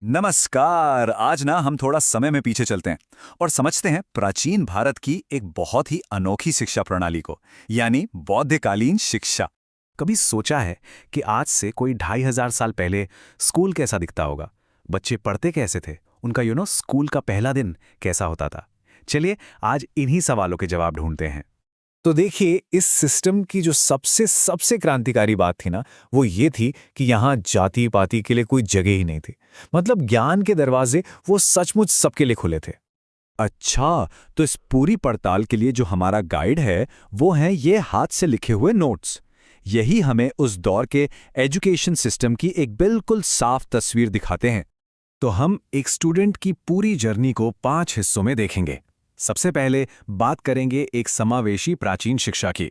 नमस्कार। आज ना हम थोड़ा समय में पीछे चलते हैं और समझते हैं प्राचीन भारत की एक बहुत ही अनोखी शिक्षा प्रणाली को, यानी बौद्धकालीन शिक्षा। कभी सोचा है कि आज से कोई 2500 साल पहले स्कूल कैसा दिखता होगा? बच्चे पढ़ते कैसे थे? उनका स्कूल का पहला दिन कैसा होता था? चलिए आज इन्हीं सवालों के जवाब ढूंढते हैं। तो देखिए, इस सिस्टम की जो सबसे सबसे क्रांतिकारी बात थी ना, वो ये थी कि यहाँ जाति पाति के लिए कोई जगह ही नहीं थी। मतलब ज्ञान के दरवाजे वो सचमुच सबके लिए खुले थे। अच्छा, तो इस पूरी पड़ताल के लिए जो हमारा गाइड है वो हैं ये हाथ से लिखे हुए नोट्स। यही हमें उस दौर के एजुकेशन सिस्टम की एक बिल्कुल साफ तस्वीर दिखाते हैं। तो हम एक स्टूडेंट की पूरी जर्नी को 5 हिस्सों में देखेंगे। सबसे पहले बात करेंगे एक समावेशी प्राचीन शिक्षा की।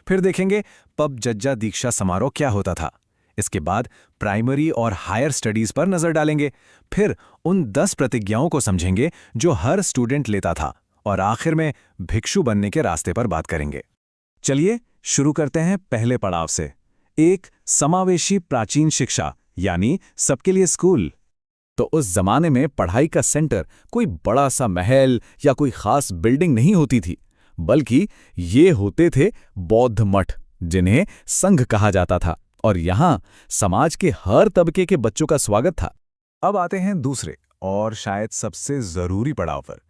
फिर देखेंगे पब जज्जा दीक्षा समारोह क्या होता था। इसके बाद प्राइमरी और हायर स्टडीज पर नजर डालेंगे। फिर उन 10 प्रतिज्ञाओं को समझेंगे जो हर स्टूडेंट लेता था। और आखिर में भिक्षु बनने के रास्ते पर बात करेंगे। चलिए शुरू करते हैं पहले पड़ाव से। एक समावेशी प्राचीन शिक्षा, यानी सबके लिए स्कूल। तो उस जमाने में पढ़ाई का सेंटर कोई बड़ा सा महल या कोई खास बिल्डिंग नहीं होती थी, बल्कि ये होते थे बौद्ध मठ, जिन्हें संघ कहा जाता था। और यहाँ समाज के हर तबके के बच्चों का स्वागत था। अब आते हैं दूसरे और शायद सबसे जरूरी पड़ाव पर।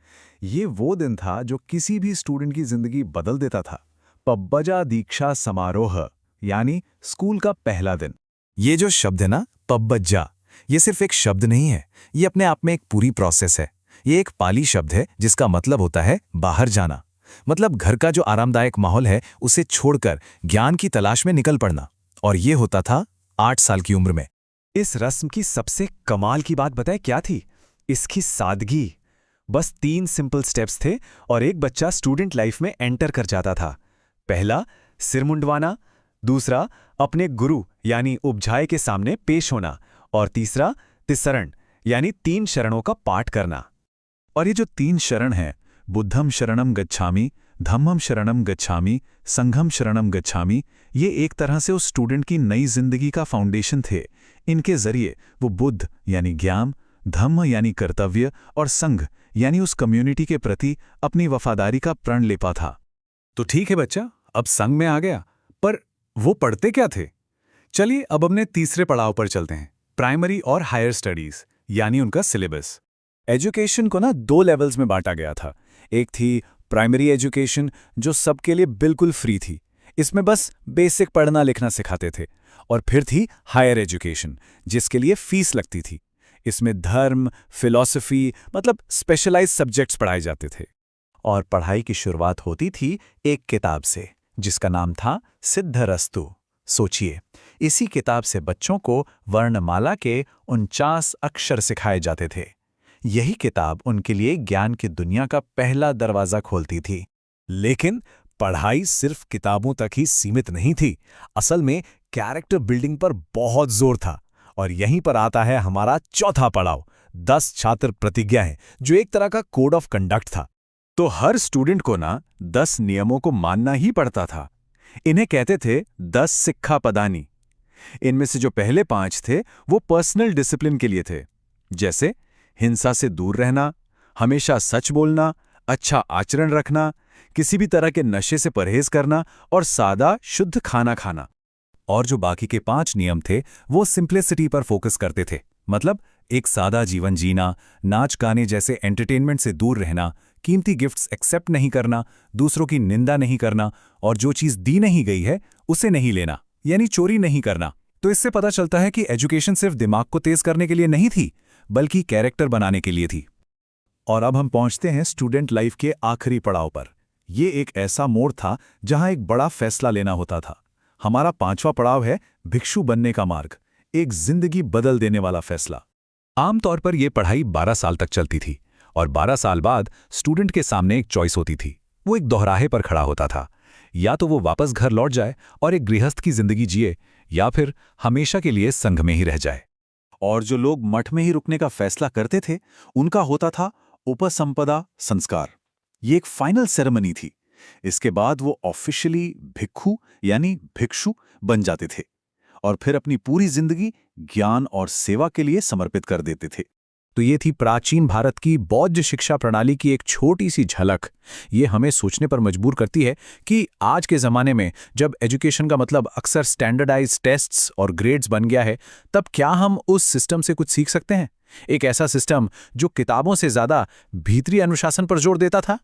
ये वो दिन था जो किसी भी स्टूडेंट की जिंदगी बदल देता था। पब्बजा दीक्षा समारोह, यानी स्कूल का पहला दिन। ये जो शब्द है ना, पब्बजा, ये सिर्फ एक शब्द नहीं है, ये अपने आप में एक पूरी प्रोसेस है। ये एक पाली शब्द है जिसका मतलब होता है बाहर जाना। मतलब घर का जो आरामदायक माहौल है उसे छोड़कर ज्ञान की तलाश में निकल पड़ना। और ये होता था 8 साल की उम्र में। इस रस्म की सबसे कमाल की बात बताए क्या थी? इसकी सादगी। बस 3 सिंपल स्टेप्स थे और एक बच्चा स्टूडेंट लाइफ में एंटर कर जाता था। पहला, सिर मुंडवाना। दूसरा, अपने गुरु यानी उपझाए के सामने पेश होना। और तीसरा, तिसरण यानी 3 शरणों का पाठ करना। और ये जो 3 शरण हैं, बुद्धम शरणम गच्छामि, धम्मम शरणम गच्छामि, संघम शरणम गच्छामि, ये एक तरह से उस स्टूडेंट की नई जिंदगी का फाउंडेशन थे। इनके जरिए वो बुद्ध यानी ज्ञान, धम्म यानी कर्तव्य और संघ यानी उस कम्युनिटी के प्रति अपनी वफादारी का प्रण लेपा था। तो ठीक है बच्चा, अब संघ में आ गया, पर वो पढ़ते क्या थे? चलिए अब अपने तीसरे पड़ाव पर चलते हैं, प्राइमरी और हायर स्टडीज, यानी उनका सिलेबस। एजुकेशन को ना 2 लेवल्स में बांटा गया था। एक थी प्राइमरी एजुकेशन, जो सबके लिए बिल्कुल फ्री थी, इसमें बस बेसिक पढ़ना लिखना सिखाते थे। और फिर थी हायर एजुकेशन, जिसके लिए फीस लगती थी। इसमें धर्म, फिलॉसफी, मतलब स्पेशलाइज्ड सब्जेक्ट्स पढ़ाए जाते थे। और पढ़ाई की शुरुआत होती थी एक किताब से, जिसका नाम था सिद्धरस्तु। सोचिए, इसी किताब से बच्चों को वर्णमाला के 49 अक्षर सिखाए जाते थे। यही किताब उनके लिए ज्ञान की दुनिया का पहला दरवाजा खोलती थी। लेकिन पढ़ाई सिर्फ किताबों तक ही सीमित नहीं थी। असल में कैरेक्टर बिल्डिंग पर बहुत जोर था। और यहीं पर आता है हमारा चौथा पड़ाव, 10 छात्र प्रतिज्ञाएं, जो एक तरह का कोड ऑफ कंडक्ट था। तो हर स्टूडेंट को ना 10 नियमों को मानना ही पड़ता था। इन्हें कहते थे 10 सिक्खा पदानी। इनमें से जो पहले 5 थे वो पर्सनल डिसिप्लिन के लिए थे, जैसे हिंसा से दूर रहना, हमेशा सच बोलना, अच्छा आचरण रखना, किसी भी तरह के नशे से परहेज करना और सादा शुद्ध खाना खाना। और जो बाकी के 5 नियम थे वो सिंप्लिसिटी पर फोकस करते थे। मतलब एक सादा जीवन जीना, नाच गाने जैसे एंटरटेनमेंट से दूर रहना, कीमती गिफ्ट्स एक्सेप्ट नहीं करना, दूसरों की निंदा नहीं करना, और जो चीज़ दी नहीं गई है उसे नहीं लेना, यानी चोरी नहीं करना। तो इससे पता चलता है कि एजुकेशन सिर्फ दिमाग को तेज करने के लिए नहीं थी, बल्कि कैरेक्टर बनाने के लिए थी। और अब हम पहुंचते हैं स्टूडेंट लाइफ के आखिरी पड़ाव पर। ये एक ऐसा मोड़ था जहां एक बड़ा फैसला लेना होता था। हमारा 5वां पड़ाव है भिक्षु बनने का मार्ग, एक जिंदगी बदल देने वाला फैसला। आमतौर पर यह पढ़ाई 12 साल तक चलती थी और 12 साल बाद स्टूडेंट के सामने एक चॉइस होती थी। वो एक दोहराहे पर खड़ा होता था। या तो वो वापस घर लौट जाए और एक गृहस्थ की जिंदगी जिए, या फिर हमेशा के लिए संघ में ही रह जाए। और जो लोग मठ में ही रुकने का फैसला करते थे, उनका होता था उपसंपदा संस्कार। ये एक फाइनल सेरेमनी थी। इसके बाद वो ऑफिशियली भिक्खु यानी भिक्षु बन जाते थे और फिर अपनी पूरी जिंदगी ज्ञान और सेवा के लिए समर्पित कर देते थे। तो ये थी प्राचीन भारत की बौद्ध शिक्षा प्रणाली की एक छोटी सी झलक। ये हमें सोचने पर मजबूर करती है कि आज के ज़माने में जब एजुकेशन का मतलब अक्सर स्टैंडर्डाइज्ड टेस्ट्स और ग्रेड्स बन गया है, तब क्या हम उस सिस्टम से कुछ सीख सकते हैं? एक ऐसा सिस्टम जो किताबों से ज़्यादा भीतरी अनुशासन पर जोर देता था।